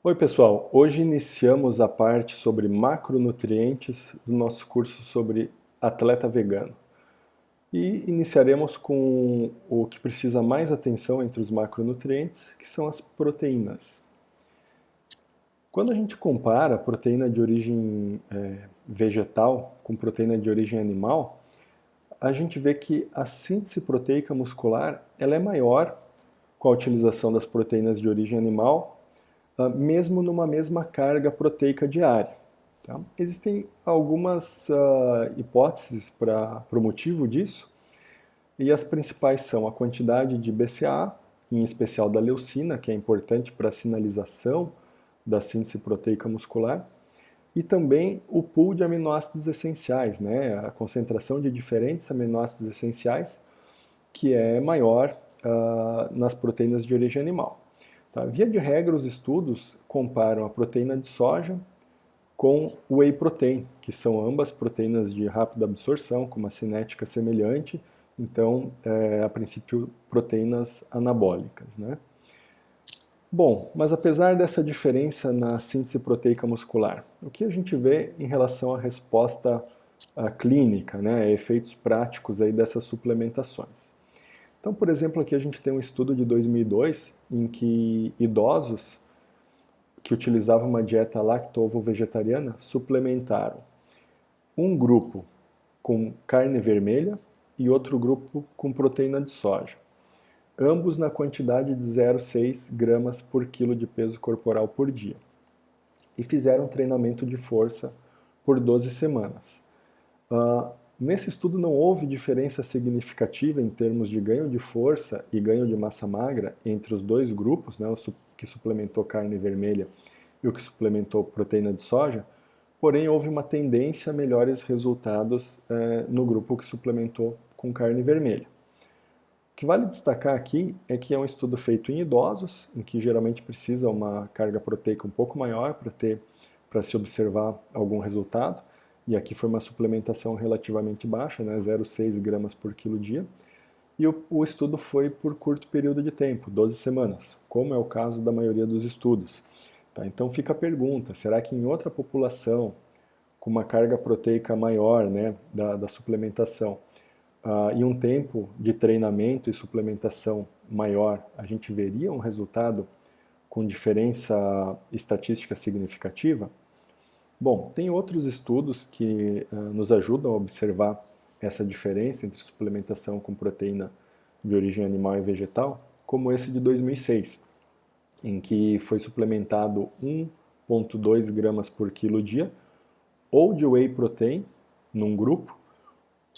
Oi, pessoal. Hoje iniciamos a parte sobre macronutrientes do nosso curso sobre atleta vegano. E iniciaremos com o que precisa mais atenção entre os macronutrientes, que são as proteínas. Quando a gente compara proteína de origem vegetal com proteína de origem animal, a gente vê que a síntese proteica muscular ela é maior com a utilização das proteínas de origem animal, mesmo numa mesma carga proteica diária. Tá? Existem algumas hipóteses para o motivo disso, e as principais são a quantidade de BCAA, em especial da leucina, que é importante para a sinalização da síntese proteica muscular, e também o pool de aminoácidos essenciais, né? A concentração de diferentes aminoácidos essenciais, que é maior nas proteínas de origem animal. Tá? Via de regra, os estudos comparam a proteína de soja com o whey protein, que são ambas proteínas de rápida absorção, com uma cinética semelhante, então, a princípio, proteínas anabólicas, né? Bom, mas apesar dessa diferença na síntese proteica muscular, o que a gente vê em relação à resposta clínica, né, efeitos práticos aí dessas suplementações? Então, por exemplo, aqui a gente tem um estudo de 2002 em que idosos que utilizavam uma dieta lacto-ovo-vegetariana suplementaram um grupo com carne vermelha e outro grupo com proteína de soja, ambos na quantidade de 0,6 gramas por quilo de peso corporal por dia, e fizeram um treinamento de força por 12 semanas. Nesse estudo não houve diferença significativa em termos de ganho de força e ganho de massa magra entre os dois grupos, né, o que suplementou carne vermelha e o que suplementou proteína de soja, porém houve uma tendência a melhores resultados no grupo que suplementou com carne vermelha. O que vale destacar aqui é que é um estudo feito em idosos, em que geralmente precisa uma carga proteica um pouco maior para se observar algum resultado, e aqui foi uma suplementação relativamente baixa, né, 0,6 gramas por quilo dia, e o estudo foi por curto período de tempo, 12 semanas, como é o caso da maioria dos estudos. Tá? Então fica a pergunta, será que em outra população, com uma carga proteica maior, né, da suplementação, e um tempo de treinamento e suplementação maior, a gente veria um resultado com diferença estatística significativa? Bom, tem outros estudos que nos ajudam a observar essa diferença entre suplementação com proteína de origem animal e vegetal, como esse de 2006, em que foi suplementado 1,2 gramas por quilo dia, ou de whey protein, num grupo,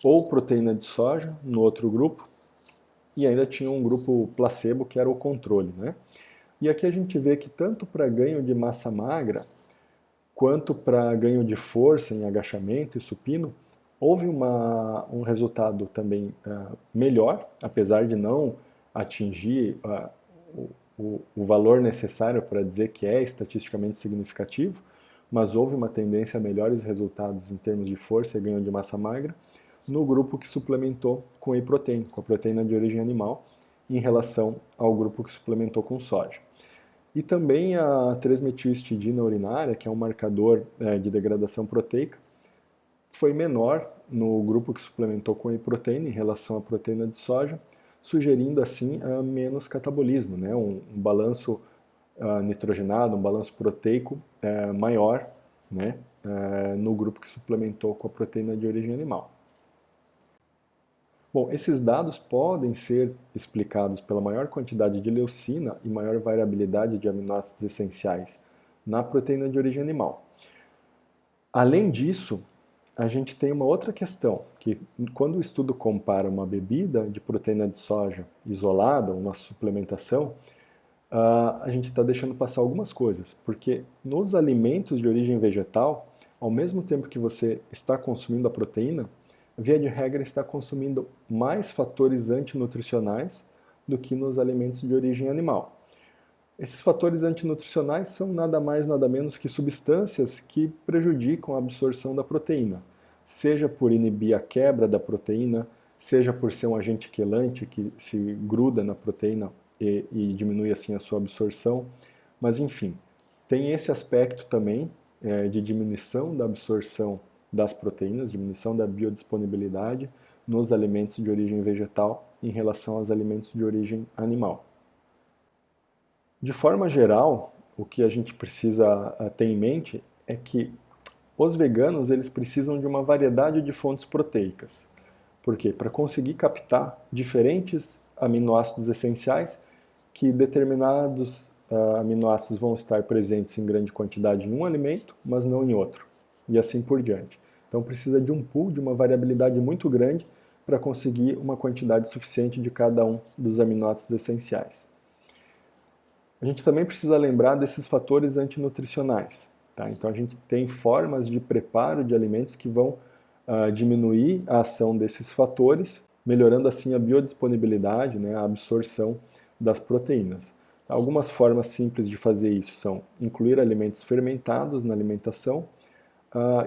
ou proteína de soja, no outro grupo, e ainda tinha um grupo placebo, que era o controle, né? E aqui a gente vê que tanto para ganho de massa magra, quanto para ganho de força em agachamento e supino, houve um resultado também melhor, apesar de não atingir o valor necessário para dizer que é estatisticamente significativo, mas houve uma tendência a melhores resultados em termos de força e ganho de massa magra no grupo que suplementou com whey protein, com a proteína de origem animal, em relação ao grupo que suplementou com soja. E também a 3-metilhistidina urinária, que é um marcador de degradação proteica, foi menor no grupo que suplementou com whey protein em relação à proteína de soja, sugerindo assim menos catabolismo, né? um balanço nitrogenado, um balanço proteico maior, né? No grupo que suplementou com a proteína de origem animal. Bom, esses dados podem ser explicados pela maior quantidade de leucina e maior variabilidade de aminoácidos essenciais na proteína de origem animal. Além disso, a gente tem uma outra questão, que quando o estudo compara uma bebida de proteína de soja isolada, uma suplementação, a gente está deixando passar algumas coisas, porque nos alimentos de origem vegetal, ao mesmo tempo que você está consumindo a proteína, via de regra está consumindo mais fatores antinutricionais do que nos alimentos de origem animal. Esses fatores antinutricionais são nada mais nada menos que substâncias que prejudicam a absorção da proteína, seja por inibir a quebra da proteína, seja por ser um agente quelante que se gruda na proteína e diminui assim a sua absorção, mas enfim, tem esse aspecto também de diminuição da absorção das proteínas, diminuição da biodisponibilidade nos alimentos de origem vegetal em relação aos alimentos de origem animal. De forma geral, o que a gente precisa ter em mente é que os veganos eles precisam de uma variedade de fontes proteicas. Por quê? Para conseguir captar diferentes aminoácidos essenciais que determinados aminoácidos vão estar presentes em grande quantidade em um alimento, mas não em outro, e assim por diante. Então precisa de um pool, de uma variabilidade muito grande para conseguir uma quantidade suficiente de cada um dos aminoácidos essenciais. A gente também precisa lembrar desses fatores antinutricionais. Tá? Então a gente tem formas de preparo de alimentos que vão diminuir a ação desses fatores, melhorando assim a biodisponibilidade, né, a absorção das proteínas. Algumas formas simples de fazer isso são incluir alimentos fermentados na alimentação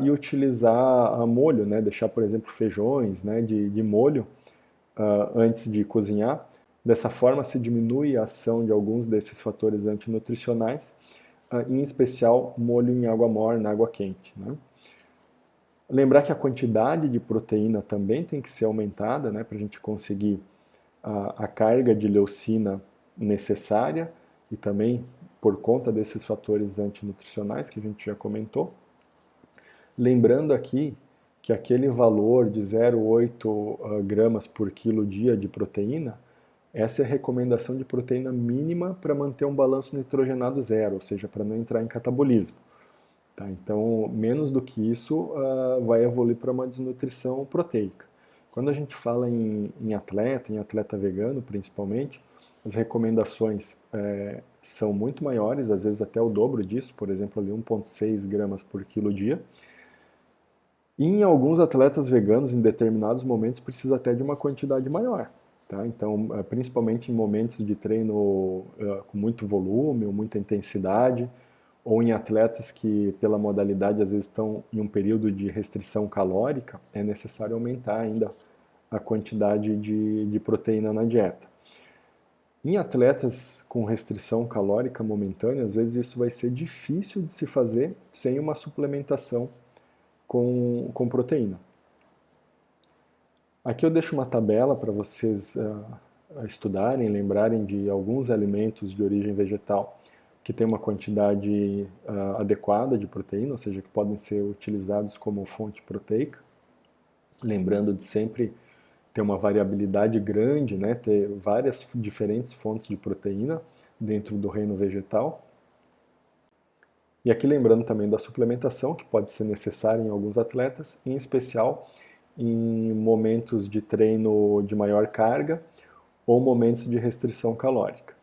e utilizar molho, né, deixar, por exemplo, feijões, né, de molho antes de cozinhar. Dessa forma se diminui a ação de alguns desses fatores antinutricionais, em especial molho em água morna, água quente. Né? Lembrar que a quantidade de proteína também tem que ser aumentada, né, para a gente conseguir a carga de leucina necessária e também por conta desses fatores antinutricionais que a gente já comentou. Lembrando aqui que aquele valor de 0,8 gramas por quilo dia de proteína, essa é a recomendação de proteína mínima para manter um balanço nitrogenado zero, ou seja, para não entrar em catabolismo. Tá? Então, menos do que isso vai evoluir para uma desnutrição proteica. Quando a gente fala em atleta vegano principalmente, as recomendações são muito maiores, às vezes até o dobro disso, por exemplo, ali 1,6 gramas por quilo dia. E em alguns atletas veganos, em determinados momentos, precisa até de uma quantidade maior. Tá? Então, principalmente em momentos de treino com muito volume ou muita intensidade, ou em atletas que, pela modalidade, às vezes estão em um período de restrição calórica, é necessário aumentar ainda a quantidade de proteína na dieta. Em atletas com restrição calórica momentânea, às vezes isso vai ser difícil de se fazer sem uma suplementação com proteína. Aqui eu deixo uma tabela para vocês estudarem, lembrarem de alguns alimentos de origem vegetal que tem uma quantidade adequada de proteína, ou seja, que podem ser utilizados como fonte proteica. Lembrando de sempre ter uma variabilidade grande, né, ter várias diferentes fontes de proteína dentro do reino vegetal. E aqui lembrando também da suplementação, que pode ser necessária em alguns atletas, em especial em momentos de treino de maior carga ou momentos de restrição calórica.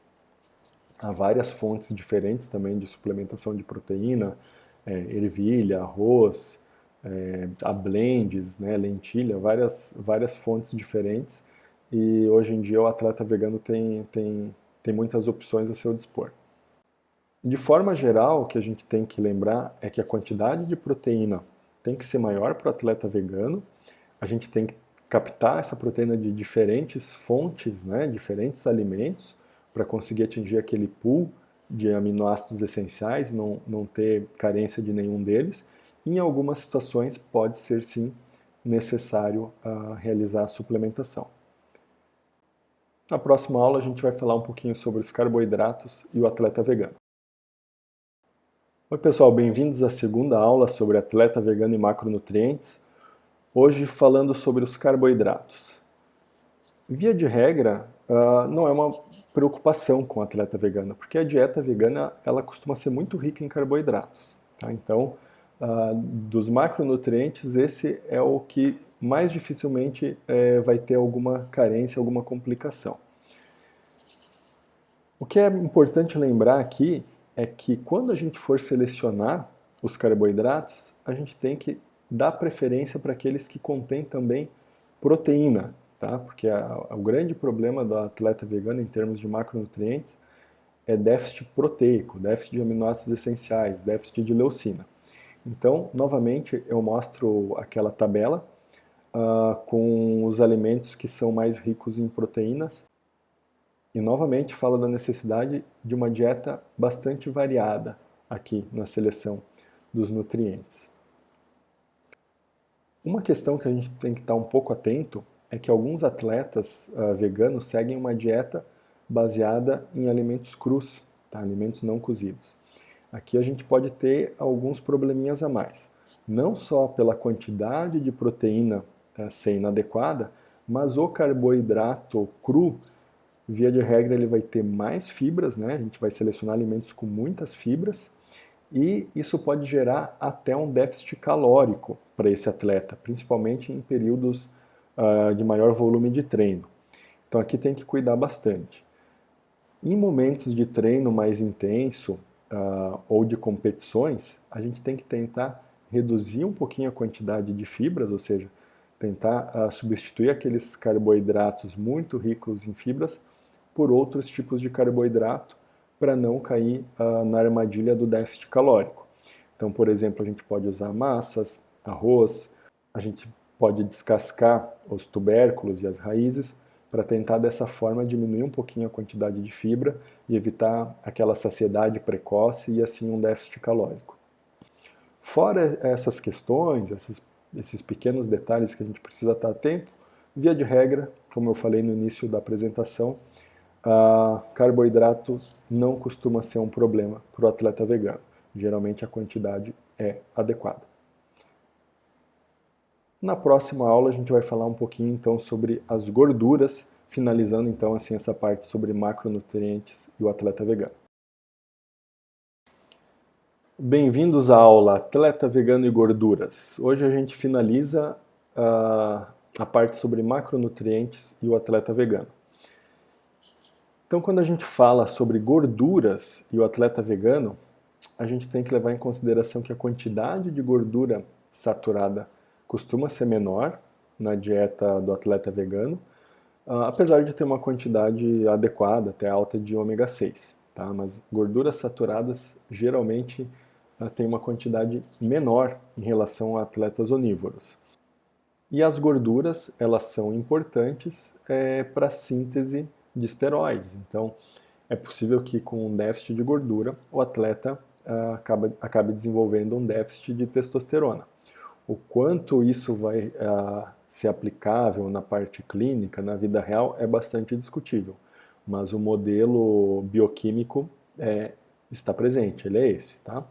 Há várias fontes diferentes também de suplementação de proteína, ervilha, arroz, há blends, né, lentilha, várias fontes diferentes. E hoje em dia o atleta vegano tem muitas opções a seu dispor. De forma geral, o que a gente tem que lembrar é que a quantidade de proteína tem que ser maior para o atleta vegano. A gente tem que captar essa proteína de diferentes fontes, né, diferentes alimentos, para conseguir atingir aquele pool de aminoácidos essenciais e não ter carência de nenhum deles. Em algumas situações pode ser sim necessário realizar a suplementação. Na próxima aula a gente vai falar um pouquinho sobre os carboidratos e o atleta vegano. Oi pessoal, bem-vindos à segunda aula sobre atleta vegano e macronutrientes. Hoje falando sobre os carboidratos. Via de regra, não é uma preocupação com o atleta vegano, porque a dieta vegana ela costuma ser muito rica em carboidratos. Tá? Então, dos macronutrientes, esse é o que mais dificilmente vai ter alguma carência, alguma complicação. O que é importante lembrar aqui é que quando a gente for selecionar os carboidratos, a gente tem que dar preferência para aqueles que contêm também proteína. Tá? Porque o grande problema do atleta vegano em termos de macronutrientes é déficit proteico, déficit de aminoácidos essenciais, déficit de leucina. Então, novamente, eu mostro aquela tabela com os alimentos que são mais ricos em proteínas e, novamente, fala da necessidade de uma dieta bastante variada. aqui na seleção dos nutrientes. Uma questão que a gente tem que estar um pouco atento é que alguns atletas veganos seguem uma dieta baseada em alimentos crus, tá? Alimentos não cozidos. Aqui a gente pode ter alguns probleminhas a mais. Não só pela quantidade de proteína ser inadequada, mas o carboidrato cru, via de regra, ele vai ter mais fibras, né? A gente vai selecionar alimentos com muitas fibras, e isso pode gerar até um déficit calórico para esse atleta, principalmente em períodos de maior volume de treino. Então aqui tem que cuidar bastante. Em momentos de treino mais intenso ou de competições, a gente tem que tentar reduzir um pouquinho a quantidade de fibras, ou seja, tentar substituir aqueles carboidratos muito ricos em fibras por outros tipos de carboidrato para não cair na armadilha do déficit calórico. Então, por exemplo, a gente pode usar massas, arroz, a gente pode descascar os tubérculos e as raízes para tentar dessa forma diminuir um pouquinho a quantidade de fibra e evitar aquela saciedade precoce e assim um déficit calórico. Fora essas questões, esses pequenos detalhes que a gente precisa estar atento, via de regra, como eu falei no início da apresentação, carboidrato não costuma ser um problema para o atleta vegano. Geralmente a quantidade é adequada. Na próxima aula a gente vai falar um pouquinho então sobre as gorduras, finalizando então assim essa parte sobre macronutrientes e o atleta vegano. Bem-vindos à aula Atleta Vegano e Gorduras. Hoje a gente finaliza a parte sobre macronutrientes e o atleta vegano. Então, quando a gente fala sobre gorduras e o atleta vegano, a gente tem que levar em consideração que a quantidade de gordura saturada costuma ser menor na dieta do atleta vegano, apesar de ter uma quantidade adequada, até alta, de ômega 6. Tá? Mas gorduras saturadas geralmente têm uma quantidade menor em relação a atletas onívoros. E as gorduras, elas são importantes para a síntese de esteroides. Então, é possível que com um déficit de gordura, o atleta acabe desenvolvendo um déficit de testosterona. O quanto isso vai ser aplicável na parte clínica, na vida real, é bastante discutível. Mas o modelo bioquímico está presente, ele é esse, tá?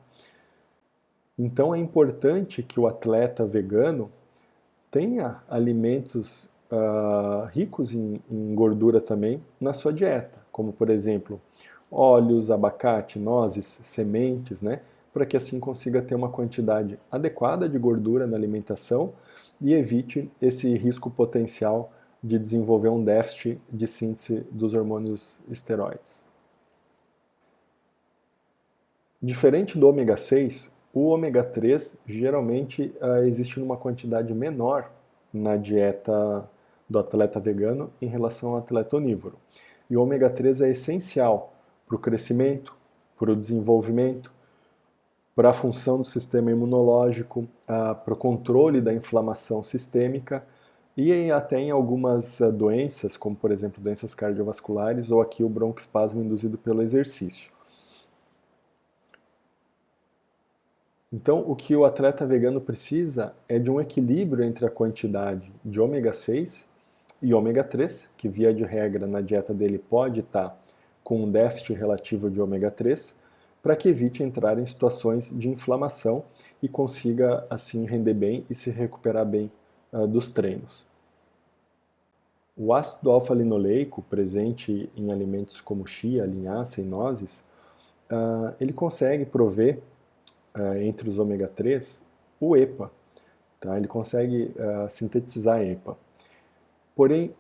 Então é importante que o atleta vegano tenha alimentos ricos em gordura também na sua dieta, como por exemplo óleos, abacate, nozes, sementes, né? Para que assim consiga ter uma quantidade adequada de gordura na alimentação e evite esse risco potencial de desenvolver um déficit de síntese dos hormônios esteroides. Diferente do ômega 6, o ômega 3 geralmente existe numa quantidade menor na dieta do atleta vegano em relação ao atleta onívoro. E o ômega 3 é essencial para o crescimento, para o desenvolvimento, para a função do sistema imunológico, para o controle da inflamação sistêmica e até em algumas doenças, como por exemplo doenças cardiovasculares ou aqui o broncoespasmo induzido pelo exercício. Então, o que o atleta vegano precisa é de um equilíbrio entre a quantidade de ômega 6 e ômega 3, que via de regra na dieta dele pode estar com um déficit relativo de ômega 3, para que evite entrar em situações de inflamação e consiga assim render bem e se recuperar bem dos treinos. O ácido alfa-linoleico, presente em alimentos como chia, linhaça e nozes, ele consegue prover entre os ômega 3, o EPA. Tá? Ele consegue sintetizar EPA. Porém,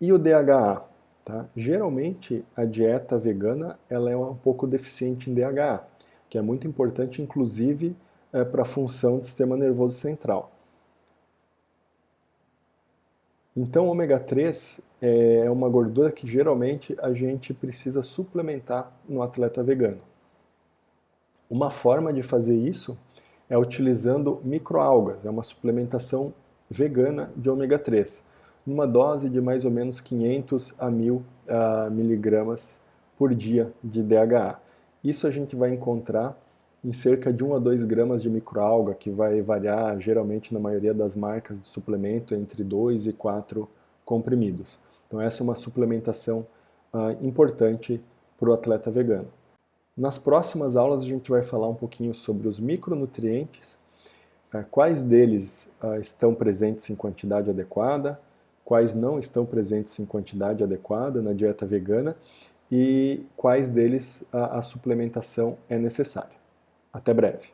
e o DHA? Tá? Geralmente, a dieta vegana ela é um pouco deficiente em DHA, que é muito importante, inclusive, para a função do sistema nervoso central. Então, o ômega 3 é uma gordura que geralmente a gente precisa suplementar no atleta vegano. Uma forma de fazer isso é utilizando microalgas, é uma suplementação vegana de ômega 3, numa dose de mais ou menos 500 a 1000 miligramas por dia de DHA. Isso a gente vai encontrar em cerca de 1 a 2 gramas de microalga, que vai variar geralmente na maioria das marcas de suplemento entre 2 e 4 comprimidos. Então essa é uma suplementação importante para o atleta vegano. Nas próximas aulas a gente vai falar um pouquinho sobre os micronutrientes, quais deles estão presentes em quantidade adequada, quais não estão presentes em quantidade adequada na dieta vegana e quais deles a suplementação é necessária. Até breve!